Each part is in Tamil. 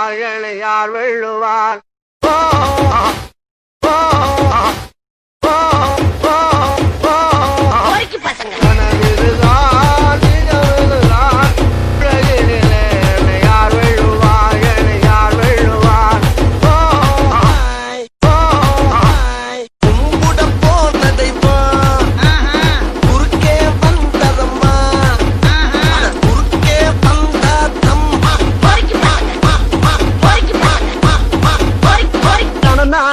வெல்லுவார் என்னை யார் வெல்லுவார்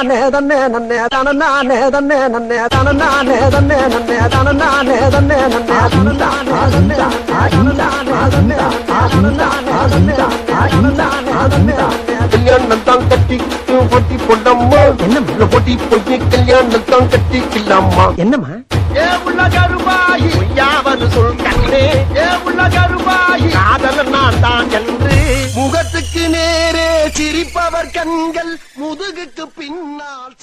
நானே தன்னே நன்னே தன நானே தன்னே நன்னே தன நானே தன்னே நன்னே தன நானே தன்னே நன்னே தன நானே தன்னே தன நானே தன்னே தன நானே தன்னே தன நானே தன்னே கல்யாணம் தான் கட்டிக்கு போட்டி போடம்மா என்ன போட்டி போய் கல்யாணம் தான் கட்டிக்கலாமா என்னம்மா ஏ உள்ள கருவாயி யாவது சொல் கண்ணே ஏ உள்ள கருவாயி காதல நான் தான் என்று முகத்துக்கு நேரே சிரிப்பவர் கண்கள் முதுகுக்கு பின்னால்